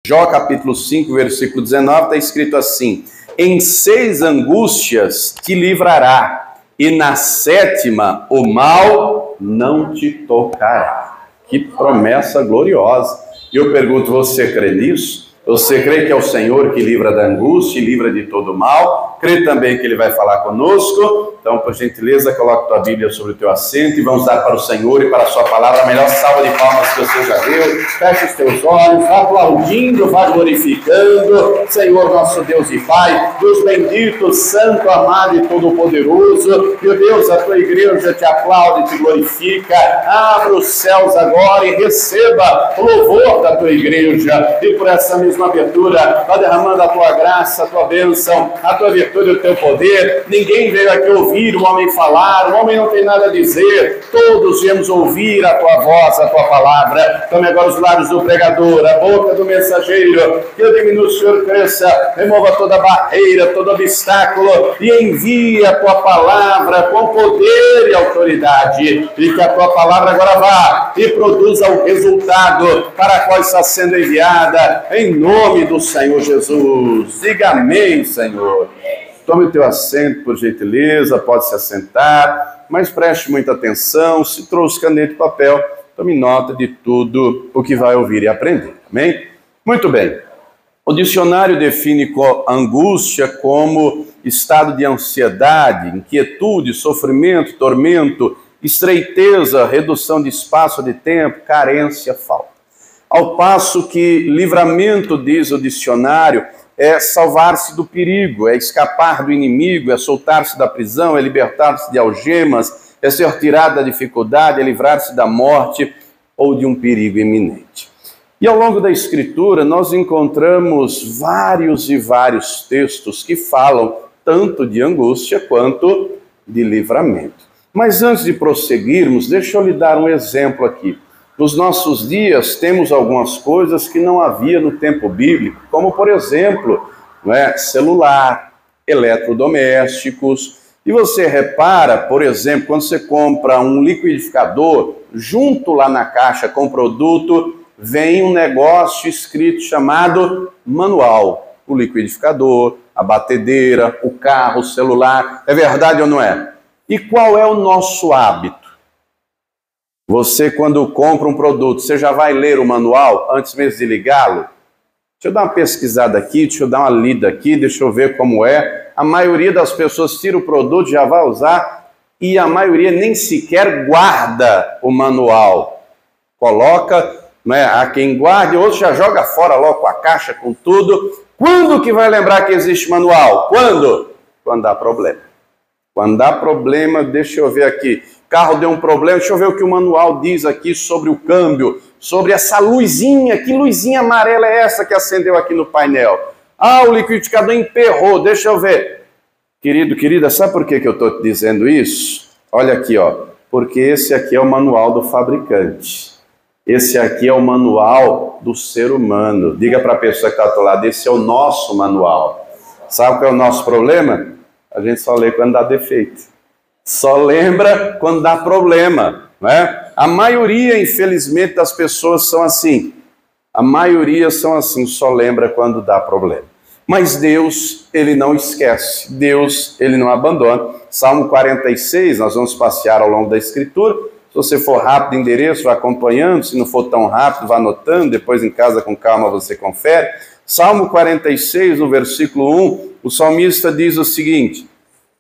Jó capítulo 5, versículo 19, está escrito assim: em 6 angústias te livrará, e na 7ª o mal não te tocará. Que promessa gloriosa! E eu pergunto, você crê nisso? Você crê que é o Senhor que livra da angústia e livra de todo mal? Crê também que Ele vai falar conosco? Então, por gentileza, coloque tua Bíblia sobre o teu assento e vamos dar para o Senhor e para a sua palavra a melhor salva de palmas que você já deu. Feche os teus olhos, vá aplaudindo, vá glorificando. Senhor, nosso Deus e Pai, Deus bendito, santo, amado e todo-poderoso. Meu Deus, a tua igreja te aplaude e te glorifica. Abra os céus agora e receba o louvor da tua igreja. E por essa mesma abertura, vai derramando a tua graça, a tua bênção, a tua virtude e o teu poder. Ninguém veio aqui ouvir o homem falar, o homem não tem nada a dizer, todos viemos ouvir a tua voz, a tua palavra. Tome agora os lábios do pregador, a boca do mensageiro, que eu diminua, o Senhor cresça, remova toda barreira, todo obstáculo e envie a tua palavra com poder e autoridade, e que a tua palavra agora vá e produza o resultado para qual está sendo enviada, em nome do Senhor Jesus. Diga amém, Senhor. Tome o teu assento, por gentileza, pode se assentar, mas preste muita atenção. Se trouxe caneta e papel, tome nota de tudo o que vai ouvir e aprender, amém? Muito bem. O dicionário define angústia como estado de ansiedade, inquietude, sofrimento, tormento, estreiteza, redução de espaço, de tempo, carência, falta. Ao passo que livramento, diz o dicionário, é salvar-se do perigo, é escapar do inimigo, é soltar-se da prisão, é libertar-se de algemas, é ser tirado da dificuldade, é livrar-se da morte ou de um perigo iminente. E ao longo da Escritura nós encontramos vários e vários textos que falam tanto de angústia quanto de livramento. Mas antes de prosseguirmos, deixa eu lhe dar um exemplo aqui. Nos nossos dias temos algumas coisas que não havia no tempo bíblico, como por exemplo, celular, eletrodomésticos. E você repara, por exemplo, quando você compra um liquidificador, junto lá na caixa com o produto, vem um negócio escrito chamado manual. O liquidificador, a batedeira, o carro, o celular. É verdade ou não é? E qual é o nosso hábito? Você, quando compra um produto, você já vai ler o manual antes mesmo de ligá-lo? Deixa eu dar uma pesquisada aqui, deixa eu dar uma lida aqui, deixa eu ver como é. A maioria das pessoas tira o produto, já vai usar, e a maioria nem sequer guarda o manual. Coloca, há quem guarde, outro já joga fora logo com a caixa, com tudo. Quando que vai lembrar que existe manual? Quando? Quando dá problema. Quando dá problema, deixa eu ver aqui. Carro deu um problema, deixa eu ver o que o manual diz aqui sobre o câmbio, sobre essa luzinha, que luzinha amarela é essa que acendeu aqui no painel? Ah, o liquidificador emperrou, deixa eu ver. Querido, querida, sabe por que eu estou te dizendo isso? Olha aqui, ó, porque esse aqui é o manual do fabricante. Esse aqui é o manual do ser humano. Diga para a pessoa que está ao teu lado, esse é o nosso manual. Sabe qual é o nosso problema? A gente só lê quando dá defeito. Só lembra quando dá problema, né? A maioria, infelizmente, das pessoas são assim. A maioria são assim, só lembra quando dá problema. Mas Deus, Ele não esquece. Deus, Ele não abandona. Salmo 46, nós vamos passear ao longo da Escritura. Se você for rápido, endereço, vai acompanhando. Se não for tão rápido, vá anotando. Depois em casa, com calma, você confere. Salmo 46, no versículo 1, o salmista diz o seguinte: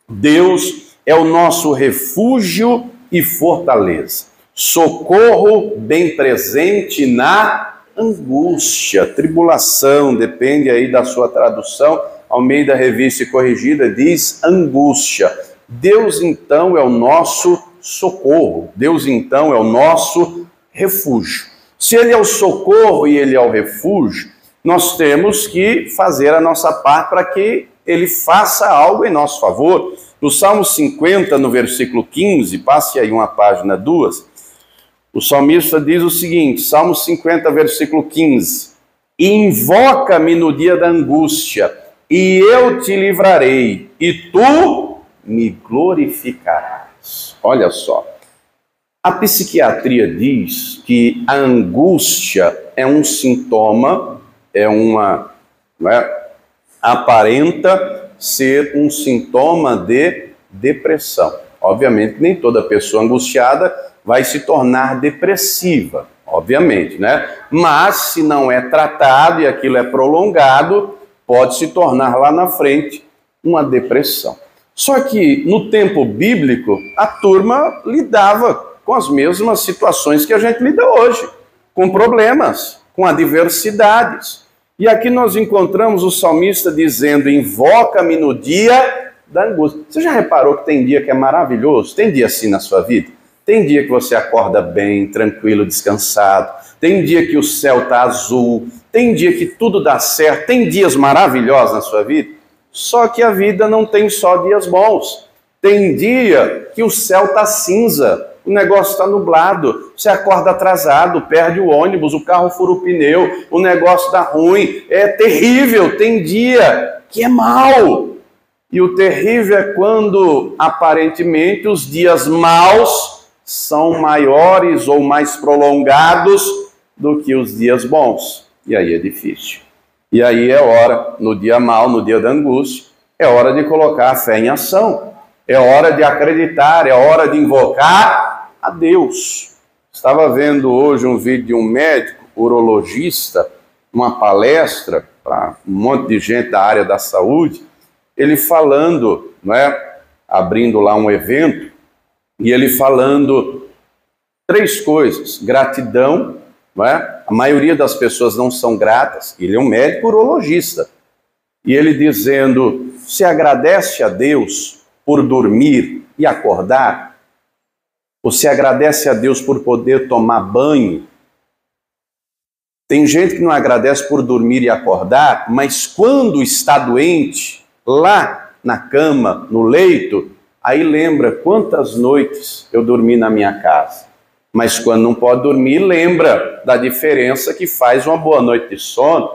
Deus é o nosso refúgio e fortaleza, socorro bem presente na angústia, tribulação, depende aí da sua tradução. Almeida Revista e Corrigida diz angústia. Deus então é o nosso socorro, Deus então é o nosso refúgio. Se Ele é o socorro e Ele é o refúgio, nós temos que fazer a nossa parte para que Ele faça algo em nosso favor. No Salmo 50, no versículo 15, passe aí uma página, duas, o salmista diz o seguinte, Salmo 50, versículo 15, invoca-me no dia da angústia, e eu te livrarei, e tu me glorificarás. Olha só, a psiquiatria diz que a angústia é um sintoma não é, aparenta ser um sintoma de depressão. Obviamente que nem toda pessoa angustiada vai se tornar depressiva, obviamente, né? Mas se não é tratado e aquilo é prolongado, pode se tornar lá na frente uma depressão. Só que no tempo bíblico, a turma lidava com as mesmas situações que a gente lida hoje, com problemas, com adversidades. E aqui nós encontramos o salmista dizendo: invoca-me no dia da angústia. Você já reparou que tem dia que é maravilhoso? Tem dia assim na sua vida? Tem dia que você acorda bem, tranquilo, descansado. Tem dia que o céu está azul. Tem dia que tudo dá certo. Tem dias maravilhosos na sua vida. Só que a vida não tem só dias bons. Tem dia que o céu está cinza, o negócio está nublado, você acorda atrasado, perde o ônibus, o carro fura o pneu, o negócio está ruim, é terrível. Tem dia que é mau. E o terrível é quando, aparentemente, os dias maus são maiores ou mais prolongados do que os dias bons. E aí é difícil. E aí é hora, no dia mau, no dia da angústia, é hora de colocar a fé em ação. É hora de acreditar, é hora de invocar a Deus. Estava vendo hoje um vídeo de um médico, urologista, uma palestra para um monte de gente da área da saúde, ele falando, não é, abrindo lá um evento, e ele falando 3 coisas: gratidão, não é? A maioria das pessoas não são gratas. Ele é um médico urologista. E ele dizendo: se agradece a Deus por dormir e acordar? Você agradece a Deus por poder tomar banho? Tem gente que não agradece por dormir e acordar, mas quando está doente, lá na cama, no leito, aí lembra quantas noites eu dormi na minha casa. Mas quando não pode dormir, lembra da diferença que faz uma boa noite de sono.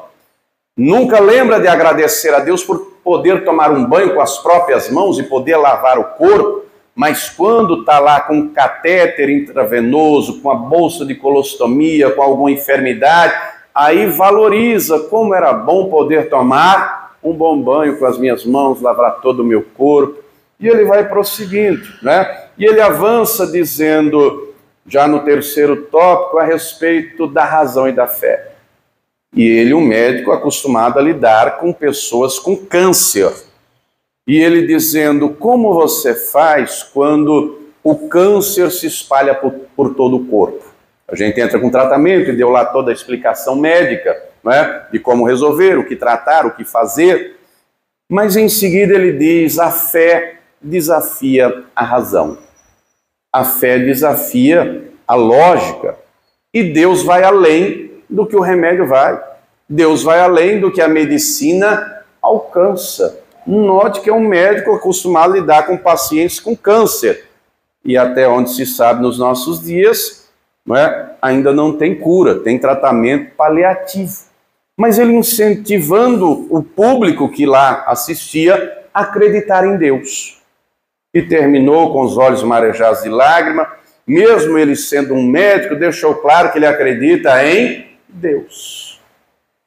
Nunca lembra de agradecer a Deus por poder tomar um banho com as próprias mãos e poder lavar o corpo, mas quando está lá com um catéter intravenoso, com a bolsa de colostomia, com alguma enfermidade, aí valoriza como era bom poder tomar um bom banho com as minhas mãos, lavar todo o meu corpo. E ele vai prosseguindo, né? E ele avança dizendo, já no 3º tópico, a respeito da razão e da fé. E ele, um médico acostumado a lidar com pessoas com câncer. E ele dizendo, como você faz quando o câncer se espalha por todo o corpo? A gente entra com tratamento e deu lá toda a explicação médica, né, de como resolver, o que tratar, o que fazer. Mas em seguida ele diz, a fé desafia a razão. A fé desafia a lógica. E Deus vai além do que o remédio vai. Deus vai além do que a medicina alcança. Note que é um médico acostumado a lidar com pacientes com câncer. E até onde se sabe nos nossos dias, não é, ainda não tem cura, tem tratamento paliativo. Mas ele incentivando o público que lá assistia a acreditar em Deus. E terminou com os olhos marejados de lágrima, mesmo ele sendo um médico, deixou claro que ele acredita em Deus.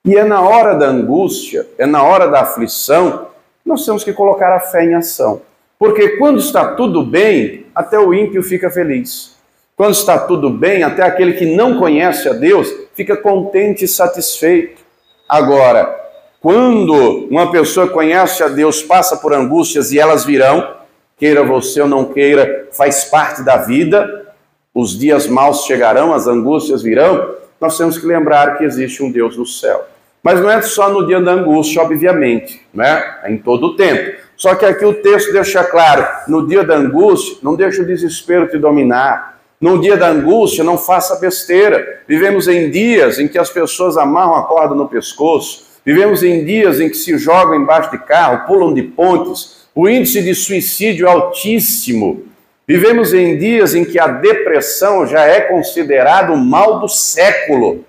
E é na hora da angústia, é na hora da aflição, nós temos que colocar a fé em ação. Porque quando está tudo bem, até o ímpio fica feliz. Quando está tudo bem, até aquele que não conhece a Deus fica contente e satisfeito. Agora, quando uma pessoa conhece a Deus, passa por angústias e elas virão, queira você ou não queira, faz parte da vida, os dias maus chegarão, as angústias virão, nós temos que lembrar que existe um Deus no céu. Mas não é só no dia da angústia, obviamente, né? É em todo o tempo. Só que aqui o texto deixa claro, no dia da angústia, não deixe o desespero te dominar. No dia da angústia, não faça besteira. Vivemos em dias em que as pessoas amarram a corda no pescoço. Vivemos em dias em que se jogam embaixo de carro, pulam de pontes. O índice de suicídio é altíssimo. Vivemos em dias em que a depressão já é considerada o mal do século.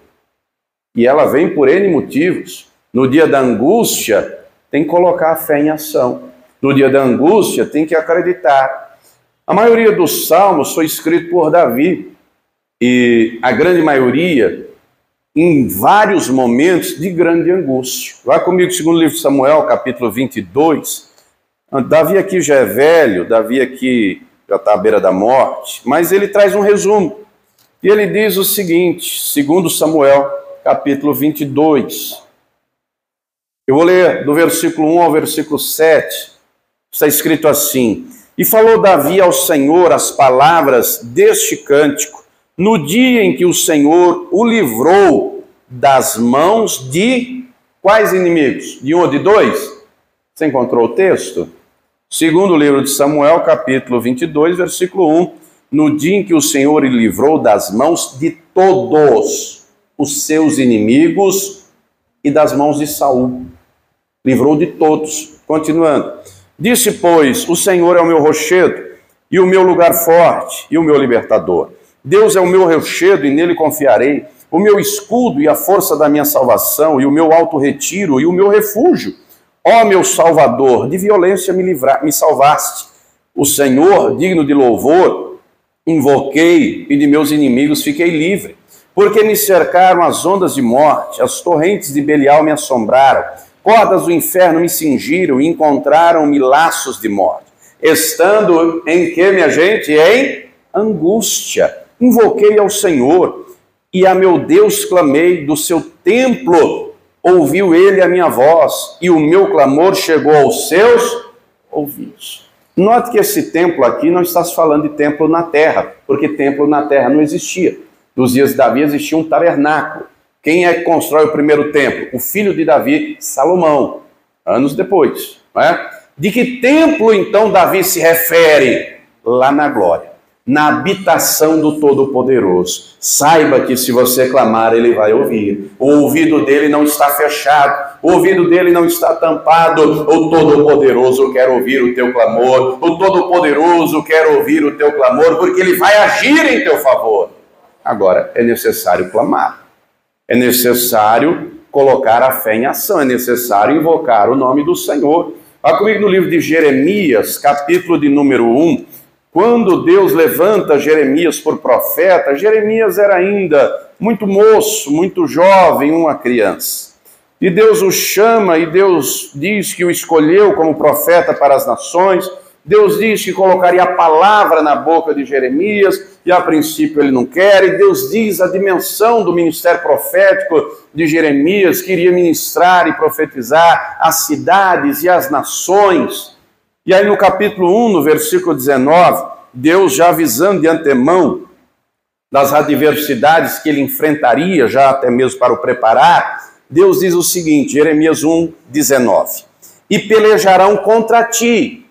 E ela vem por N motivos. No dia da angústia, tem que colocar a fé em ação. No dia da angústia, tem que acreditar. A maioria dos salmos foi escrito por Davi. E a grande maioria em vários momentos de grande angústia. Vai comigo, segundo livro de Samuel, capítulo 22. Davi aqui já é velho, Davi aqui já está à beira da morte, mas ele traz um resumo. E ele diz o seguinte, segundo Samuel, capítulo 22. Eu vou ler do versículo 1 ao versículo 7. Está escrito assim: E falou Davi ao Senhor as palavras deste cântico, no dia em que o Senhor o livrou das mãos de quais inimigos? De um ou de dois? Você encontrou o texto? Segundo o livro de Samuel, capítulo 22, versículo 1. No dia em que o Senhor o livrou das mãos de todos os seus inimigos e das mãos de Saul. Livrou de todos. Continuando. Disse, pois, o Senhor é o meu rochedo e o meu lugar forte e o meu libertador. Deus é o meu rochedo e nele confiarei, o meu escudo e a força da minha salvação e o meu alto retiro e o meu refúgio. Ó meu Salvador, de violência me salvaste. O Senhor, digno de louvor, invoquei e de meus inimigos fiquei livre. Porque me cercaram as ondas de morte, as torrentes de Belial me assombraram, cordas do inferno me cingiram e encontraram-me laços de morte. Estando em que, minha gente? Em angústia. Invoquei ao Senhor e a meu Deus clamei, do seu templo ouviu ele a minha voz e o meu clamor chegou aos seus ouvidos. Note que esse templo aqui não está se falando de templo na terra, porque templo na terra não existia. Nos dias de Davi existia um tabernáculo. Quem é que constrói o primeiro templo? O filho de Davi, Salomão, anos depois. Não é? De que templo, então, Davi se refere? Lá na glória, na habitação do Todo-Poderoso. Saiba que se você clamar, ele vai ouvir. O ouvido dele não está fechado, o ouvido dele não está tampado. O Todo-Poderoso quer ouvir o teu clamor, o Todo-Poderoso quer ouvir o teu clamor, porque ele vai agir em teu favor. Agora, é necessário clamar, é necessário colocar a fé em ação, é necessário invocar o nome do Senhor. Vá comigo no livro de Jeremias, capítulo de número 1. Quando Deus levanta Jeremias por profeta, Jeremias era ainda muito moço, muito jovem, uma criança. E Deus o chama e Deus diz que o escolheu como profeta para as nações. Deus diz que colocaria a palavra na boca de Jeremias, e a princípio ele não quer, e Deus diz a dimensão do ministério profético de Jeremias, que iria ministrar e profetizar as cidades e as nações. E aí no capítulo 1, no versículo 19, Deus já avisando de antemão das adversidades que ele enfrentaria, já até mesmo para o preparar, Deus diz o seguinte, Jeremias 1, 19, e pelejarão contra ti.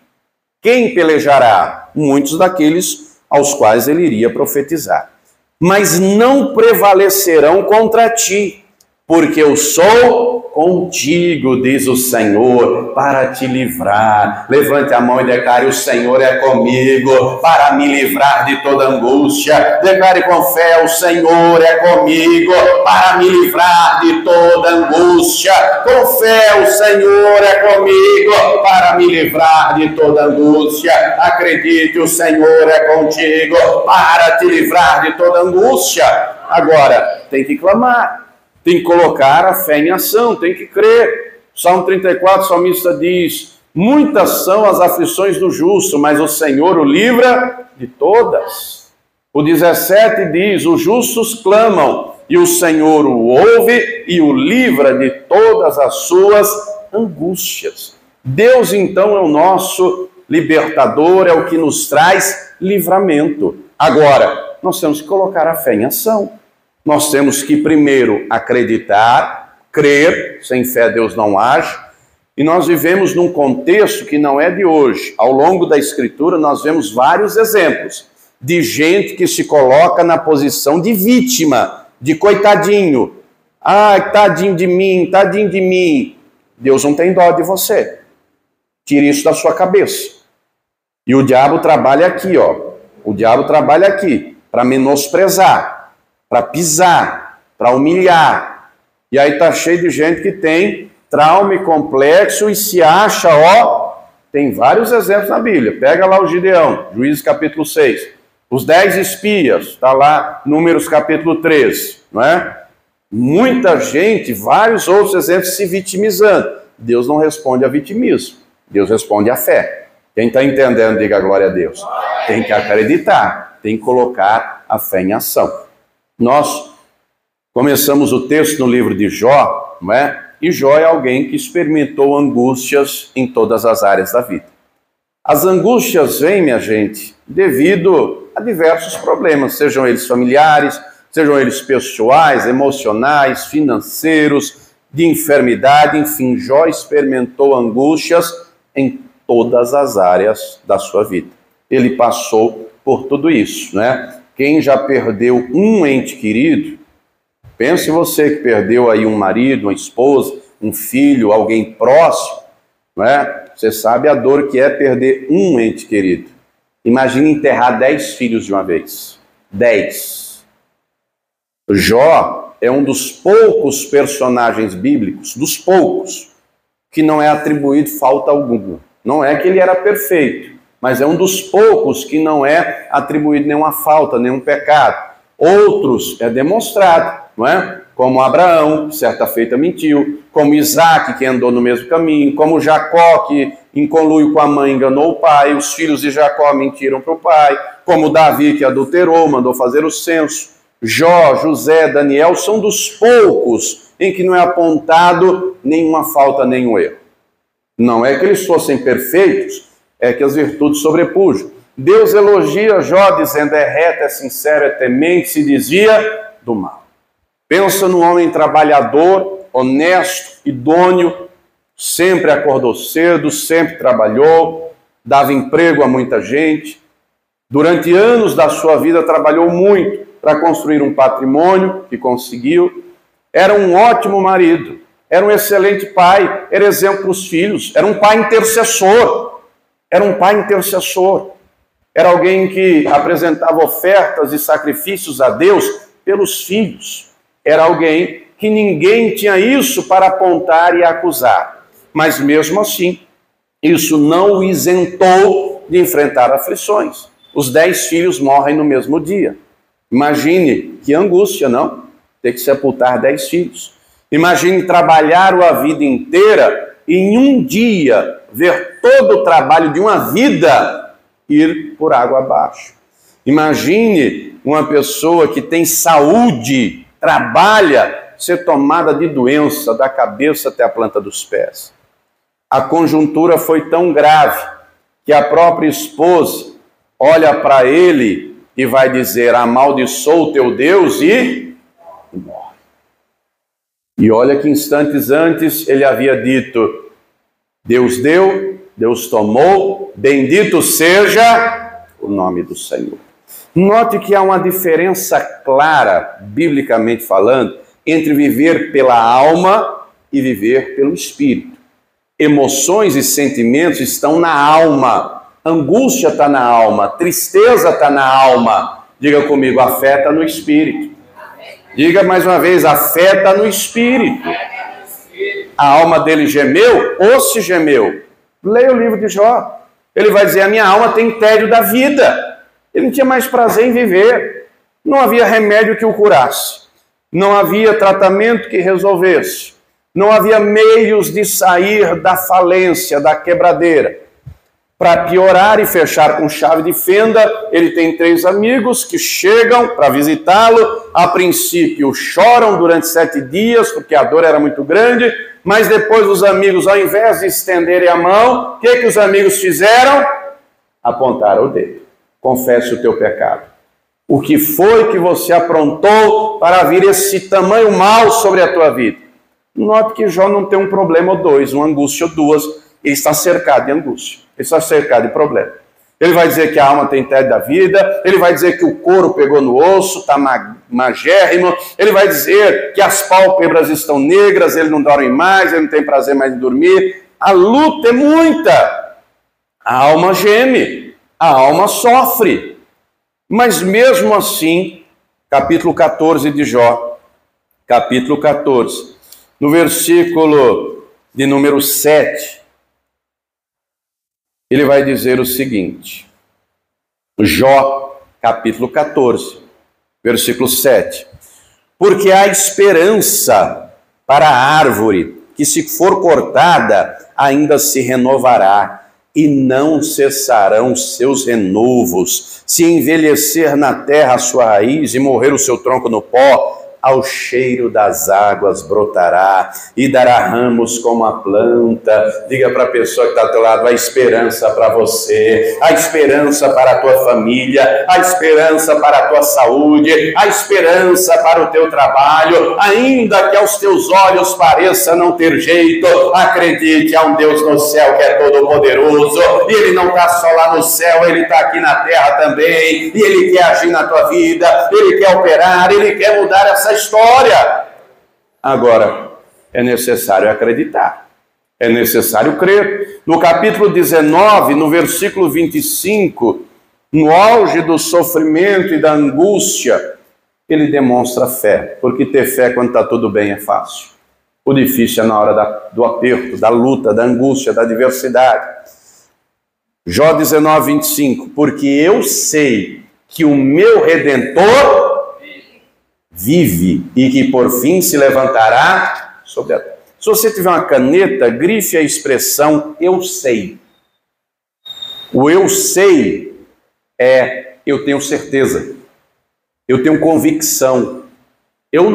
Quem pelejará? Muitos daqueles aos quais ele iria profetizar. Mas não prevalecerão contra ti, porque eu sou contigo, diz o Senhor, para te livrar. Levante a mão e declare, o Senhor é comigo, para me livrar de toda angústia. Declare com fé, o Senhor é comigo, para me livrar de toda angústia. Com fé, o Senhor é comigo, para me livrar de toda angústia. Acredite, o Senhor é contigo, para te livrar de toda angústia. Agora, tem que clamar. Tem que colocar a fé em ação, tem que crer. Salmo 34, o salmista diz, muitas são as aflições do justo, mas o Senhor o livra de todas. O 17 diz, os justos clamam, e o Senhor o ouve e o livra de todas as suas angústias. Deus, então, é o nosso libertador, é o que nos traz livramento. Agora, nós temos que colocar a fé em ação. Nós temos que primeiro acreditar, crer, sem fé Deus não age, e nós vivemos num contexto que não é de hoje. Ao longo da Escritura nós vemos vários exemplos de gente que se coloca na posição de vítima, de coitadinho. Ai, tadinho de mim, tadinho de mim. Deus não tem dó de você. Tire isso da sua cabeça. E o diabo trabalha aqui, ó. O diabo trabalha aqui para menosprezar, para pisar, para humilhar. E aí está cheio de gente que tem trauma e complexo e se acha, ó, tem vários exemplos na Bíblia. Pega lá o Gideão, Juízes capítulo 6. Os 10 espias, está lá, Números capítulo 13, não é? Muita gente, vários outros exemplos, se vitimizando. Deus não responde a vitimismo, Deus responde à fé. Quem está entendendo, diga glória a Deus. Tem que acreditar, tem que colocar a fé em ação. Nós começamos o texto no livro de Jó, não é? E Jó é alguém que experimentou angústias em todas as áreas da vida. As angústias vêm, minha gente, devido a diversos problemas, sejam eles familiares, sejam eles pessoais, emocionais, financeiros, de enfermidade, enfim, Jó experimentou angústias em todas as áreas da sua vida. Ele passou por tudo isso, né? Quem já perdeu um ente querido, pense você que perdeu aí um marido, uma esposa, um filho, alguém próximo, né? Você sabe a dor que é perder um ente querido. Imagine enterrar 10 filhos de uma vez. 10. Jó é um dos poucos personagens bíblicos, dos poucos, que não é atribuído falta alguma. Não é que ele era perfeito, mas é um dos poucos que não é atribuído nenhuma falta, nenhum pecado. Outros é demonstrado, não é? Como Abraão, que certa feita mentiu, como Isaac, que andou no mesmo caminho, como Jacó, que em conluio com a mãe enganou o pai, os filhos de Jacó mentiram para o pai, como Davi, que adulterou, mandou fazer o censo. Jó, José, Daniel são dos poucos em que não é apontado nenhuma falta, nenhum erro. Não é que eles fossem perfeitos, é que as virtudes sobrepujam. Deus elogia Jó dizendo, é reto, é sincero, é temente, se desvia do mal. Pensa no homem trabalhador, honesto, idôneo, sempre acordou cedo, sempre trabalhou, dava emprego a muita gente. Durante anos da sua vida trabalhou muito para construir um patrimônio que conseguiu. Era um ótimo marido, era um excelente pai, era exemplo para os filhos, era um pai intercessor. Era um pai intercessor. Era alguém que apresentava ofertas e sacrifícios a Deus pelos filhos. Era alguém que ninguém tinha isso para apontar e acusar. Mas mesmo assim, isso não o isentou de enfrentar aflições. Os 10 filhos morrem no mesmo dia. Imagine que angústia, não? Ter que sepultar 10 filhos. Imagine trabalhar a vida inteira e em um dia ver todo o trabalho de uma vida ir por água abaixo. Imagine uma pessoa que tem saúde, trabalha, ser tomada de doença da cabeça até a planta dos pés. A conjuntura foi tão grave que a própria esposa olha para ele e vai dizer, amaldiçoa o teu Deus e morre. E olha que instantes antes ele havia dito, Deus deu, Deus tomou, bendito seja o nome do Senhor. Note que há uma diferença clara, biblicamente falando, entre viver pela alma e viver pelo espírito. Emoções e sentimentos estão na alma, angústia está na alma, tristeza está na alma. Diga comigo, a fé está no espírito. Diga mais uma vez, a fé está no espírito. A alma dele gemeu ou se gemeu? Leia o livro de Jó. Ele vai dizer, a minha alma tem tédio da vida. Ele não tinha mais prazer em viver. Não havia remédio que o curasse. Não havia tratamento que resolvesse. Não havia meios de sair da falência, da quebradeira. Para piorar e fechar com chave de fenda, ele tem 3 amigos que chegam para visitá-lo. A princípio choram durante 7 dias, porque a dor era muito grande. Mas depois os amigos, ao invés de estenderem a mão, o que os amigos fizeram? Apontaram o dedo. Confesse o teu pecado. O que foi que você aprontou para vir esse tamanho mal sobre a tua vida? Note que Jó não tem um problema ou 2, uma angústia ou 2. Ele está cercado de angústia. Ele está cercado de problema. Ele vai dizer que a alma tem tédio da vida. Ele vai dizer que o couro pegou no osso, está magérrimo. Ele vai dizer que as pálpebras estão negras, ele não dorme mais, ele não tem prazer mais em dormir. A luta é muita. A alma geme. A alma sofre. Mas mesmo assim, capítulo 14 de Jó, capítulo 14, no versículo de número 7, ele vai dizer o seguinte, Jó, capítulo 14, versículo 7, porque há esperança para a árvore, que se for cortada, ainda se renovará, e não cessarão seus renovos. Se envelhecer na terra a sua raiz e morrer o seu tronco no pó, ao cheiro das águas brotará e dará ramos como a planta. Diga para a pessoa que está ao teu lado: a esperança para você, a esperança para a tua família, a esperança para a tua saúde, a esperança para o teu trabalho. Ainda que aos teus olhos pareça não ter jeito, acredite, há um Deus no céu que é todo poderoso, e Ele não está só lá no céu, Ele está aqui na terra também, e Ele quer agir na tua vida, Ele quer operar, Ele quer mudar essa história. Agora, é necessário acreditar, é necessário crer. No capítulo 19, no versículo 25, no auge do sofrimento e da angústia, ele demonstra fé, porque ter fé quando está tudo bem é fácil. O difícil é na hora do aperto, da luta, da angústia, da adversidade. Jó 19, 25, porque eu sei que o meu Redentor vive e que por fim se levantará sobre a terra. Se você tiver uma caneta, grife a expressão eu sei. O eu sei é eu tenho certeza, eu tenho convicção. Eu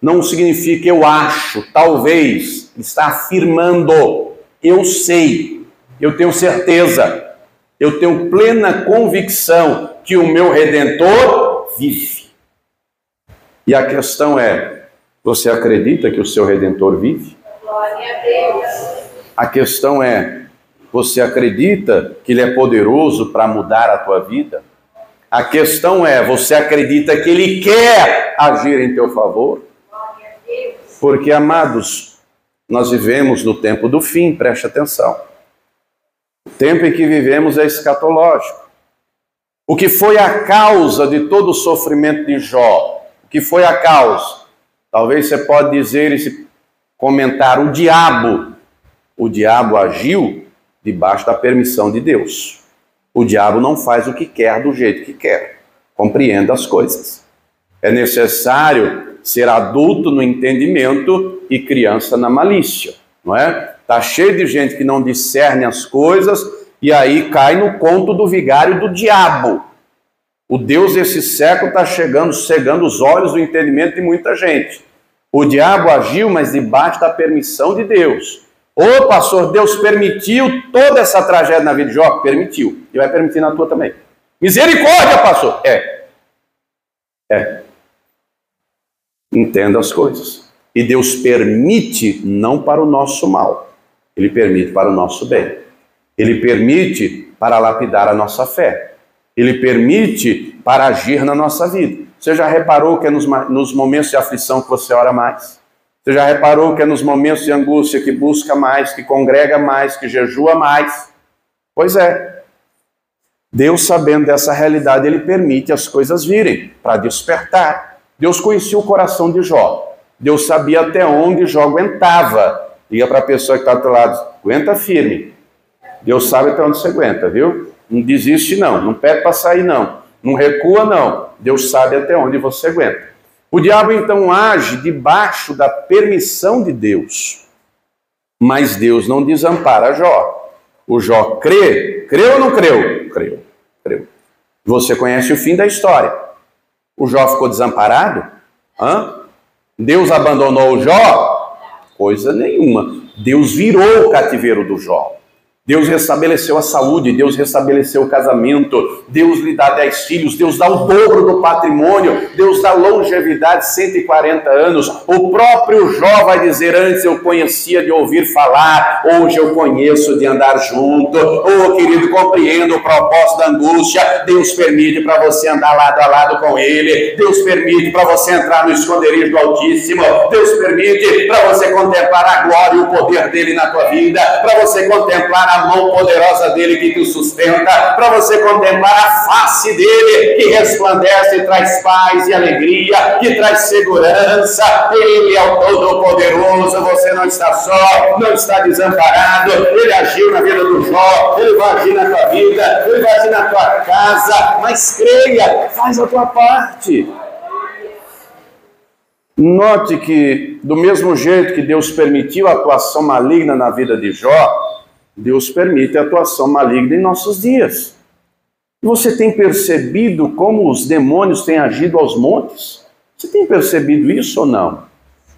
não significa eu acho, talvez, está afirmando eu sei, eu tenho certeza, eu tenho plena convicção que o meu Redentor vive. E a questão é, você acredita que o seu Redentor vive? Glória a Deus. A questão é, você acredita que Ele é poderoso para mudar a tua vida? A questão é, você acredita que Ele quer agir em teu favor? Glória a Deus. Porque, amados, nós vivemos no tempo do fim, preste atenção. O tempo em que vivemos é escatológico. O que foi a causa de todo o sofrimento de Jó? O que foi a causa? Talvez você pode dizer e comentar: o diabo. O diabo agiu debaixo da permissão de Deus. O diabo não faz o que quer do jeito que quer. Compreenda as coisas. É necessário ser adulto no entendimento e criança na malícia, não é? Está cheio de gente que não discerne as coisas e aí cai no conto do vigário do diabo. O Deus desse século está chegando, cegando os olhos do entendimento de muita gente. O diabo agiu, mas debaixo da permissão de Deus. Ô pastor, Deus permitiu toda essa tragédia na vida de Jó? Permitiu. E vai permitir na tua também. Misericórdia, pastor! É. Entenda as coisas. E Deus permite não para o nosso mal. Ele permite para o nosso bem. Ele permite para lapidar a nossa fé. Ele permite para agir na nossa vida. Você já reparou que é nos momentos de aflição que você ora mais? Você já reparou que é nos momentos de angústia que busca mais, que congrega mais, que jejua mais? Pois é. Deus, sabendo dessa realidade, Ele permite as coisas virem para despertar. Deus conhecia o coração de Jó. Deus sabia até onde Jó aguentava. Diga para a pessoa que está do teu lado: aguenta firme. Deus sabe até onde você aguenta, viu? Não desiste não, não pede para sair não, não recua não. Deus sabe até onde você aguenta. O diabo então age debaixo da permissão de Deus. Mas Deus não desampara Jó. O Jó crê. Creu ou não creu? Creu. Você conhece o fim da história. O Jó ficou desamparado? Deus abandonou o Jó? Coisa nenhuma. Deus virou o cativeiro do Jó. Deus restabeleceu a saúde, Deus restabeleceu o casamento, Deus lhe dá 10 filhos, Deus dá o dobro do patrimônio, Deus dá longevidade, 140 anos. O próprio Jó vai dizer: antes eu conhecia de ouvir falar, hoje eu conheço de andar junto. Oh, querido, compreenda o propósito da angústia. Deus permite para você andar lado a lado com Ele, Deus permite para você entrar no esconderijo do Altíssimo, Deus permite para você contemplar a glória e o poder dEle na tua vida, para você contemplar a mão poderosa dEle que te sustenta, para você contemplar a face dEle que resplandece e traz paz e alegria, que traz segurança. Ele é o Todo-Poderoso, você não está só, não está desamparado. Ele agiu na vida do Jó, Ele vai agir na tua vida, Ele vai agir na tua casa, mas creia, faz a tua parte. Note que, do mesmo jeito que Deus permitiu a atuação maligna na vida de Jó, Deus permite a atuação maligna em nossos dias. Você tem percebido como os demônios têm agido aos montes? Você tem percebido isso ou não?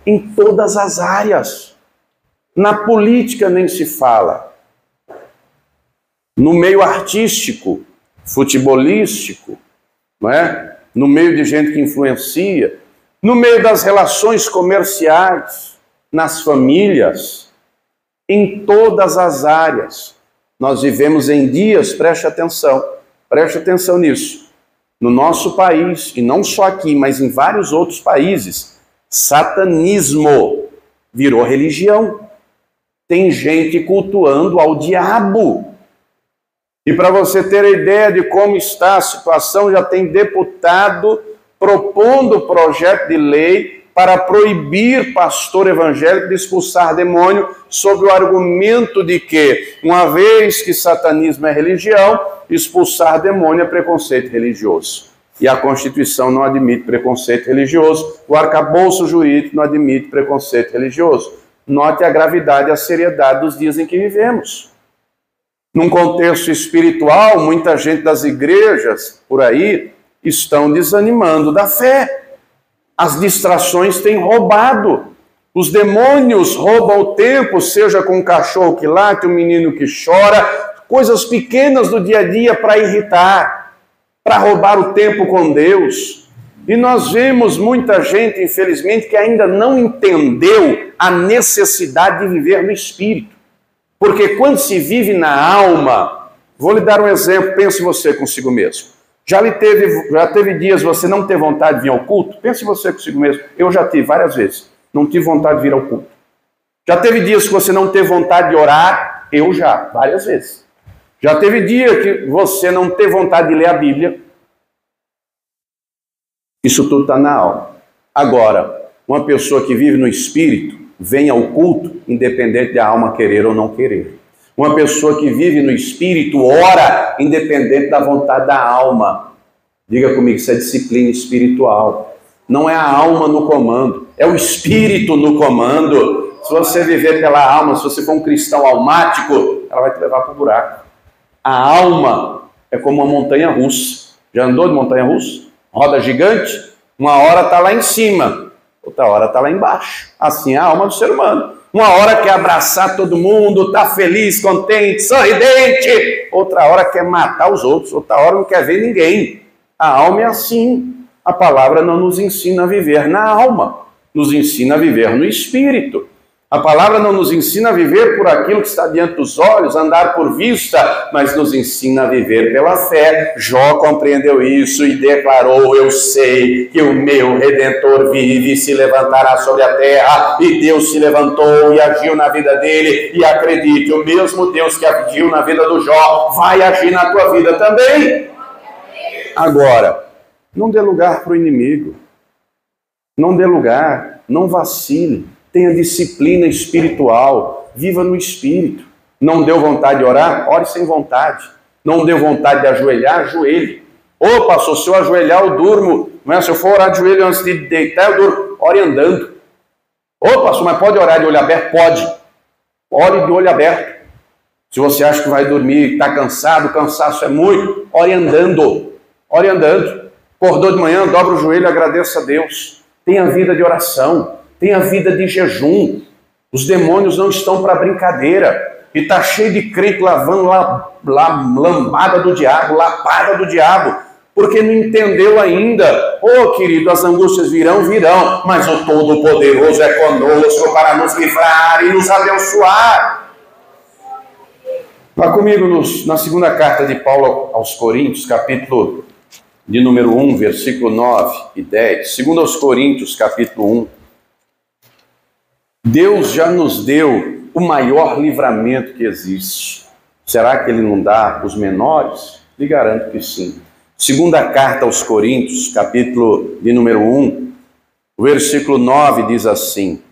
Em todas as áreas. Na política nem se fala. No meio artístico, futebolístico, não é? No meio de gente que influencia, no meio das relações comerciais, nas famílias, em todas as áreas. Nós vivemos em dias, preste atenção nisso. No nosso país, e não só aqui, mas em vários outros países, satanismo virou religião. Tem gente cultuando ao diabo. E para você ter a ideia de como está a situação, já tem deputado propondo projeto de lei para proibir pastor evangélico de expulsar demônio, sob o argumento de que, uma vez que satanismo é religião, expulsar demônio é preconceito religioso. E a Constituição não admite preconceito religioso, o arcabouço jurídico não admite preconceito religioso. Note a gravidade e a seriedade dos dias em que vivemos. Num contexto espiritual, muita gente das igrejas por aí estão desanimando da fé. As distrações têm roubado. Os demônios roubam o tempo, seja com um cachorro que late, um menino que chora, coisas pequenas do dia a dia para irritar, para roubar o tempo com Deus. E nós vemos muita gente, infelizmente, que ainda não entendeu a necessidade de viver no Espírito. Porque quando se vive na alma, vou lhe dar um exemplo, pense você consigo mesmo. Já teve dias você não ter vontade de vir ao culto? Pense você consigo mesmo. Eu já tive várias vezes. Não tive vontade de vir ao culto. Já teve dias que você não teve vontade de orar? Eu já, várias vezes. Já teve dia que você não teve vontade de ler a Bíblia? Isso tudo está na alma. Agora, uma pessoa que vive no Espírito, vem ao culto, independente da alma querer ou não querer. Uma pessoa que vive no Espírito ora, independente da vontade da alma. Diga comigo, isso é disciplina espiritual. Não é a alma no comando, é o Espírito no comando. Se você viver pela alma, se você for um cristão almático, ela vai te levar para o buraco. A alma é como uma montanha-russa. Já andou de montanha-russa? Roda gigante? Uma hora está lá em cima, outra hora está lá embaixo. Assim é a alma do ser humano. Uma hora quer abraçar todo mundo, está feliz, contente, sorridente. Outra hora quer matar os outros, outra hora não quer ver ninguém. A alma é assim. A palavra não nos ensina a viver na alma, nos ensina a viver no Espírito. A palavra não nos ensina a viver por aquilo que está diante dos olhos, andar por vista, mas nos ensina a viver pela fé. Jó compreendeu isso e declarou: eu sei que o meu Redentor vive e se levantará sobre a terra. E Deus se levantou e agiu na vida dele. E acredite, o mesmo Deus que agiu na vida do Jó vai agir na tua vida também. Agora, não dê lugar para o inimigo. Não dê lugar, não vacile. Tenha disciplina espiritual, viva no Espírito. Não deu vontade de orar? Ore sem vontade. Não deu vontade de ajoelhar? Ajoelhe. Ô, pastor, se eu ajoelhar eu durmo. Não é? Se eu for orar de joelho antes de deitar, eu durmo. Ore andando. Ô, pastor, mas pode orar de olho aberto? Pode. Ore de olho aberto. Se você acha que vai dormir, está cansado, o cansaço é muito, ore andando. Ore andando. Acordou de manhã, dobra o joelho e agradeça a Deus. Tenha vida de oração. Tenha vida de jejum. Os demônios não estão para brincadeira. E está cheio de crente lavando lambada do diabo, lapada do diabo, porque não entendeu ainda. Ô, querido, as angústias virão, mas o Todo-Poderoso é conosco para nos livrar e nos abençoar. Vá comigo na segunda carta de Paulo aos Coríntios, capítulo de número 1, versículo 9 e 10. Segundo aos Coríntios, capítulo 1. Deus já nos deu o maior livramento que existe. Será que Ele não dá os menores? Lhe garanto que sim. Segunda carta aos Coríntios, capítulo de número 1, o versículo 9 diz assim: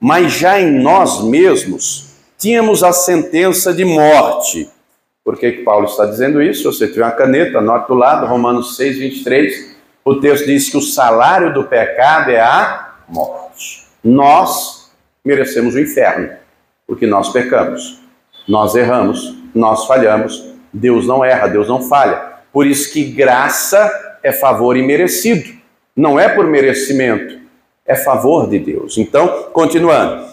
mas já em nós mesmos tínhamos a sentença de morte. Por que Paulo está dizendo isso? Se você tiver uma caneta, anote do lado, Romanos 6, 23. O texto diz que o salário do pecado é a morte. Nós merecemos o inferno, porque nós pecamos, nós erramos, nós falhamos. Deus não erra, Deus não falha. Por isso que graça é favor imerecido. Não é por merecimento, é favor de Deus. Então, continuando.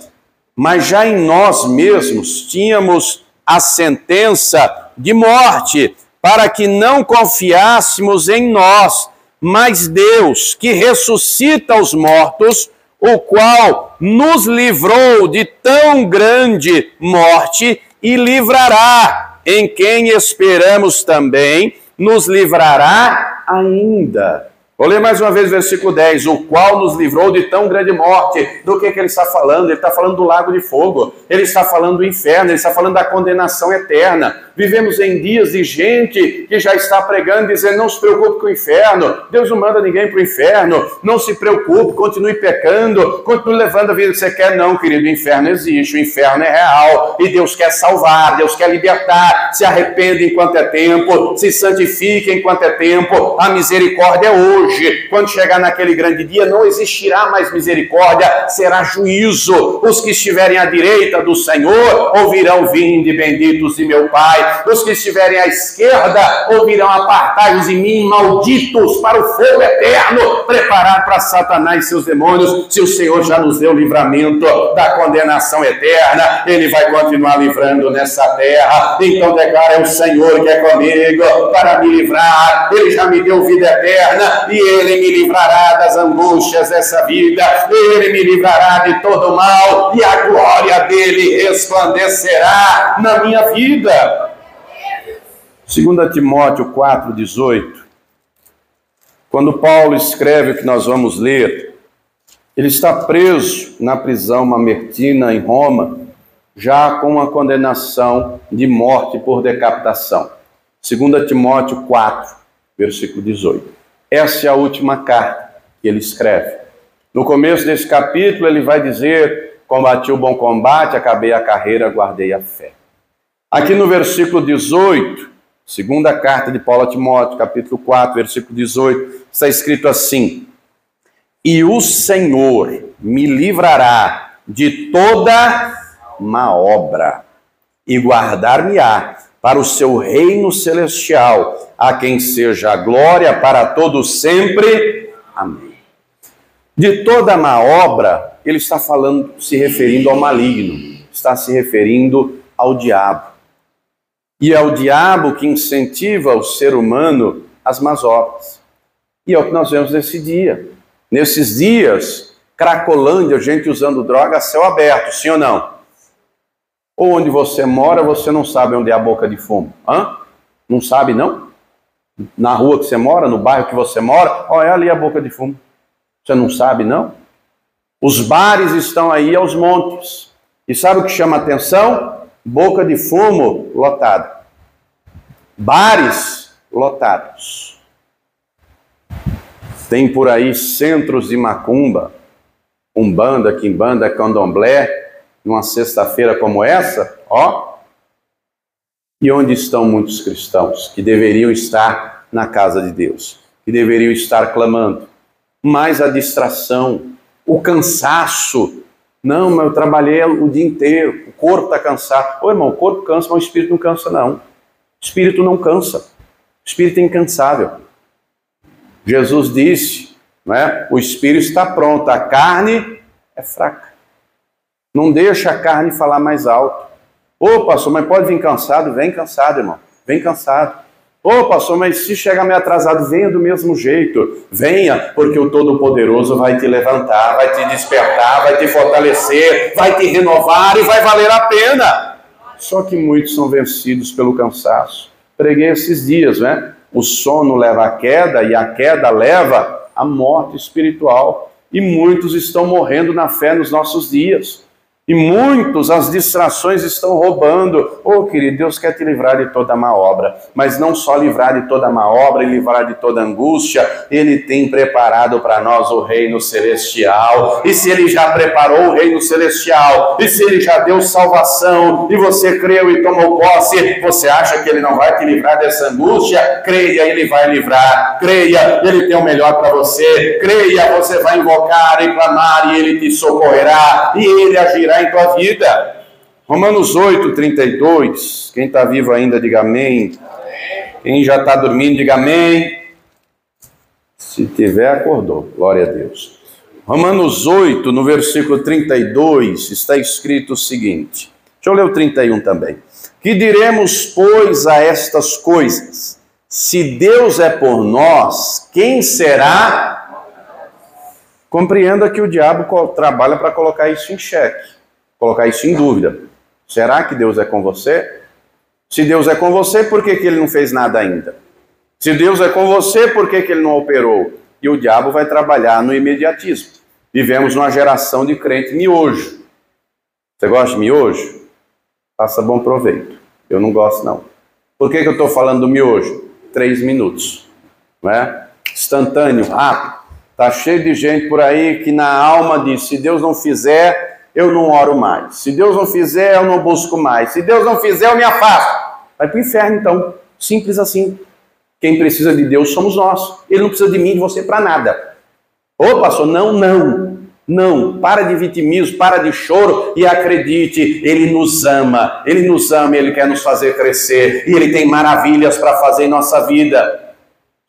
Mas já em nós mesmos tínhamos a sentença de morte, para que não confiássemos em nós, mas Deus, que ressuscita os mortos, o qual nos livrou de tão grande morte e livrará, em quem esperamos também, nos livrará ainda. Vou ler mais uma vez o versículo 10. O qual nos livrou de tão grande morte. Do que ele está falando? Ele está falando do lago de fogo. Ele está falando do inferno. Ele está falando da condenação eterna. Vivemos em dias de gente que já está pregando, dizendo, não se preocupe com o inferno. Deus não manda ninguém para o inferno. Não se preocupe, continue pecando. Continue levando a vida que você quer. Não, querido, o inferno existe. O inferno é real. E Deus quer salvar, Deus quer libertar. Se arrependa enquanto é tempo. Se santifique enquanto é tempo. A misericórdia é hoje. Quando chegar naquele grande dia, não existirá mais misericórdia, será juízo. Os que estiverem à direita do Senhor ouvirão: vinde benditos de meu Pai. Os que estiverem à esquerda ouvirão: apartai-vos de mim, malditos, para o fogo eterno, preparado para Satanás e seus demônios. Se o Senhor já nos deu livramento da condenação eterna, Ele vai continuar livrando nessa terra. Então declara: é o Senhor que é comigo para me livrar. Ele já me deu vida eterna, e Ele me livrará das angústias dessa vida, Ele me livrará de todo mal, e a glória dEle resplandecerá na minha vida. 2 Timóteo 4,18. Quando Paulo escreve o que nós vamos ler, ele está preso na prisão mamertina em Roma, já com uma condenação de morte por decapitação. 2 Timóteo 4, versículo 18. Essa é a última carta que ele escreve. No começo desse capítulo, ele vai dizer: combati o bom combate, acabei a carreira, guardei a fé. Aqui no versículo 18, segunda carta de Paulo a Timóteo, capítulo 4, versículo 18, está escrito assim: e o Senhor me livrará de toda má obra e guardar-me-á para o seu reino celestial, a quem seja a glória para todos sempre. Amém. De toda má obra, ele está falando, se referindo ao maligno, está se referindo ao diabo. E é o diabo que incentiva o ser humano às más obras. E é o que nós vemos nesse dia. Nesses dias, Cracolândia, gente usando droga a céu aberto, sim ou não? Ou onde você mora, você não sabe onde é a boca de fumo. Hã? Não sabe, não? Na rua que você mora, no bairro que você mora, é ali a boca de fumo. Você não sabe, não? Os bares estão aí aos montes. E sabe o que chama a atenção? Boca de fumo lotada. Bares lotados. Tem por aí centros de macumba, umbanda, quimbanda, candomblé, numa sexta-feira como essa, e onde estão muitos cristãos que deveriam estar na casa de Deus, que deveriam estar clamando, mas a distração, o cansaço, não, mas eu trabalhei o dia inteiro, o corpo está cansado. Ô irmão, o corpo cansa, mas o espírito não cansa não, o espírito não cansa, o espírito é incansável. Jesus disse, não é? O espírito está pronto, a carne é fraca. Não deixa a carne falar mais alto. Ô pastor, mas pode vir cansado? Vem cansado, irmão. Vem cansado. Ô pastor, mas se chegar meio atrasado, venha do mesmo jeito. Venha, porque o Todo-Poderoso vai te levantar, vai te despertar, vai te fortalecer, vai te renovar e vai valer a pena. Só que muitos são vencidos pelo cansaço. Preguei esses dias, né? O sono leva à queda e a queda leva à morte espiritual. E muitos estão morrendo na fé nos nossos dias. E muitos, as distrações estão roubando. Oh, querido, Deus quer te livrar de toda má obra. Mas não só livrar de toda má obra e livrar de toda angústia. Ele tem preparado para nós o reino celestial. E se Ele já preparou o reino celestial, e se Ele já deu salvação, e você creu e tomou posse, você acha que Ele não vai te livrar dessa angústia? Creia, Ele vai livrar. Creia, Ele tem o melhor para você. Creia, você vai invocar e clamar, e Ele te socorrerá. E Ele agirá em tua vida. Romanos 8:32. Quem está vivo ainda, diga amém. Quem já está dormindo, diga amém. Se tiver, acordou. Glória a Deus. Romanos 8, no versículo 32, está escrito o seguinte. Deixa eu ler o 31 também. Que diremos, pois, a estas coisas? Se Deus é por nós, quem será? Compreenda que o diabo trabalha para colocar isso em xeque. Colocar isso em dúvida. Será que Deus é com você? Se Deus é com você, por que Ele não fez nada ainda? Se Deus é com você, por que Ele não operou? E o diabo vai trabalhar no imediatismo. Vivemos numa geração de crente miojo. Você gosta de miojo? Faça bom proveito. Eu não gosto, não. Por que eu estou falando do miojo? 3 minutos. Não é? Instantâneo, rápido. Está cheio de gente por aí que na alma diz, se Deus não fizer, eu não oro mais. Se Deus não fizer, eu não busco mais. Se Deus não fizer, eu me afasto. Vai para o inferno, então. Simples assim. Quem precisa de Deus somos nós. Ele não precisa de mim e de você para nada. Ô, pastor, não. Para de vitimismo, para de choro e acredite, Ele nos ama. Ele nos ama, Ele quer nos fazer crescer. E Ele tem maravilhas para fazer em nossa vida.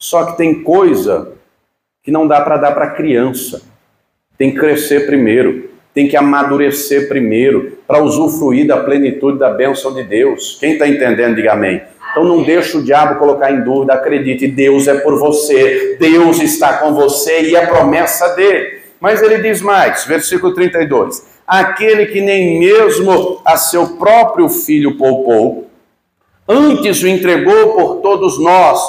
Só que tem coisa que não dá para dar para criança. Tem que crescer primeiro. Tem que amadurecer primeiro para usufruir da plenitude da bênção de Deus. Quem está entendendo, diga amém. Então não deixe o diabo colocar em dúvida, acredite, Deus é por você, Deus está com você e é promessa dele. Mas ele diz mais, versículo 32, aquele que nem mesmo a seu próprio filho poupou, antes o entregou por todos nós,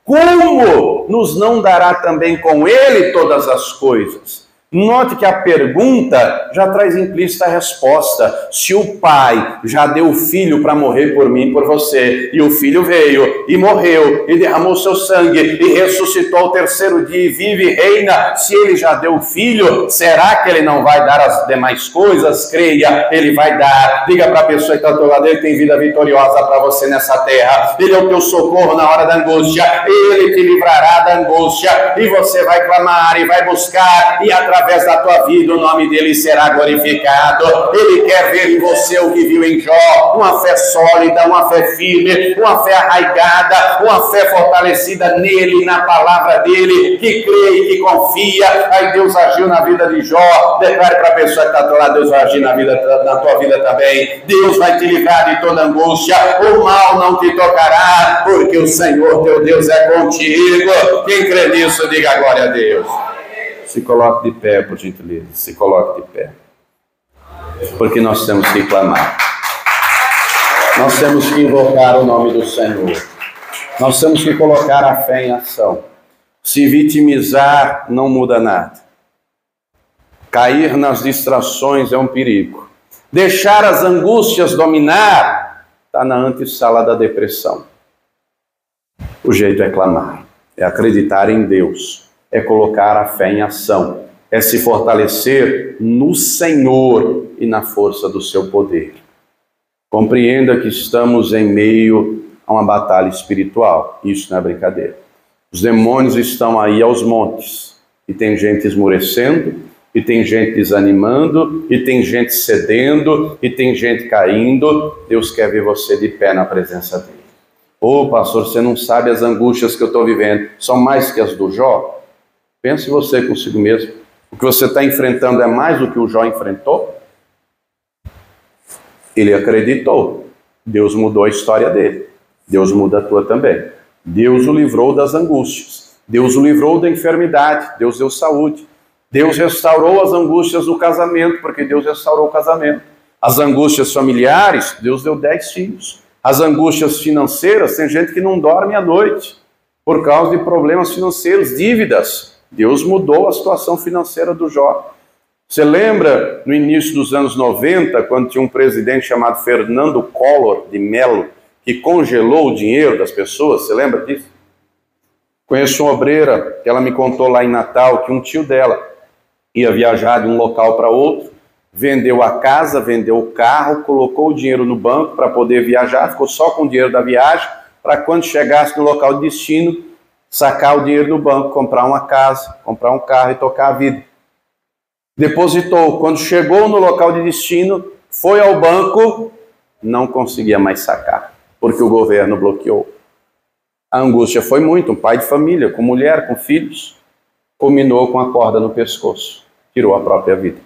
como nos não dará também com ele todas as coisas? Note que a pergunta já traz implícita a resposta. Se o pai já deu o filho para morrer por mim e por você, e o filho veio e morreu e derramou seu sangue e ressuscitou ao terceiro dia e vive e reina, se ele já deu o filho, será que ele não vai dar as demais coisas? Creia, ele vai dar. Diga para a pessoa que está ao teu lado, ele tem vida vitoriosa para você nessa terra. Ele é o teu socorro na hora da angústia. Ele te livrará da angústia e você vai clamar e vai buscar e através da tua vida o nome dele será glorificado. Ele quer ver em você o que viu em Jó, uma fé sólida, uma fé firme, uma fé arraigada, uma fé fortalecida nele, na palavra dele, que crê e que confia. Aí Deus agiu na vida de Jó. Declare para a pessoa que está do lado, Deus vai agir na tua vida também. Deus vai te livrar de toda angústia, o mal não te tocará, porque o Senhor teu Deus é contigo. Quem crê nisso, diga glória a Deus. Se coloque de pé, por gentileza. Se coloque de pé. Porque nós temos que clamar. Nós temos que invocar o nome do Senhor. Nós temos que colocar a fé em ação. Se vitimizar não muda nada. Cair nas distrações é um perigo. Deixar as angústias dominar está na antessala da depressão. O jeito é clamar. É acreditar em Deus. É colocar a fé em ação, é se fortalecer no Senhor e na força do seu poder. Compreenda que estamos em meio a uma batalha espiritual, isso não é brincadeira. Os demônios estão aí aos montes, e tem gente esmorecendo, e tem gente desanimando, e tem gente cedendo, e tem gente caindo. Deus quer ver você de pé na presença dele. Ô pastor, você não sabe as angústias que eu estou vivendo, são mais que as do Jó? Pense você consigo mesmo. O que você está enfrentando é mais do que o Jó enfrentou? Ele acreditou. Deus mudou a história dele. Deus muda a tua também. Deus o livrou das angústias. Deus o livrou da enfermidade. Deus deu saúde. Deus restaurou as angústias do casamento, porque Deus restaurou o casamento. As angústias familiares, Deus deu 10 filhos. As angústias financeiras, tem gente que não dorme à noite por causa de problemas financeiros, dívidas. Deus mudou a situação financeira do Jó. Você lembra no início dos anos 90, quando tinha um presidente chamado Fernando Collor de Mello, que congelou o dinheiro das pessoas? Você lembra disso? Conheço uma obreira que ela me contou lá em Natal que um tio dela ia viajar de um local para outro, vendeu a casa, vendeu o carro, colocou o dinheiro no banco para poder viajar, ficou só com o dinheiro da viagem, para quando chegasse no local de destino, sacar o dinheiro do banco, comprar uma casa, comprar um carro e tocar a vida. Depositou. Quando chegou no local de destino, foi ao banco, não conseguia mais sacar, porque o governo bloqueou. A angústia foi muito. Um pai de família, com mulher, com filhos, culminou com a corda no pescoço, tirou a própria vida.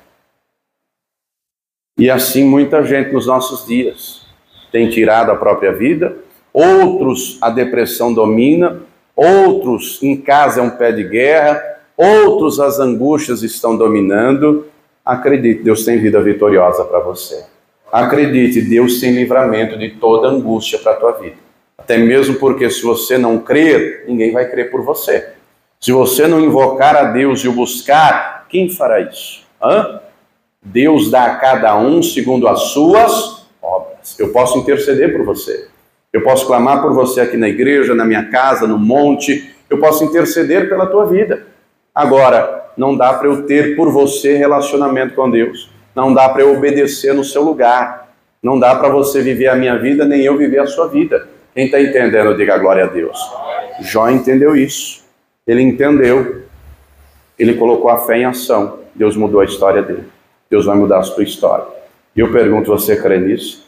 E assim muita gente nos nossos dias tem tirado a própria vida, outros a depressão domina, outros em casa é um pé de guerra, outros as angústias estão dominando. Acredite, Deus tem vida vitoriosa para você. Acredite, Deus tem livramento de toda angústia para a tua vida. Até mesmo porque se você não crer, ninguém vai crer por você. Se você não invocar a Deus e o buscar, quem fará isso? Deus dá a cada um segundo as suas obras. Eu posso interceder por você. Eu posso clamar por você aqui na igreja, na minha casa, no monte. Eu posso interceder pela tua vida. Agora, não dá para eu ter por você relacionamento com Deus. Não dá para eu obedecer no seu lugar. Não dá para você viver a minha vida, nem eu viver a sua vida. Quem está entendendo, diga glória a Deus. Jó entendeu isso. Ele entendeu. Ele colocou a fé em ação. Deus mudou a história dele. Deus vai mudar a sua história. E eu pergunto, você crê nisso?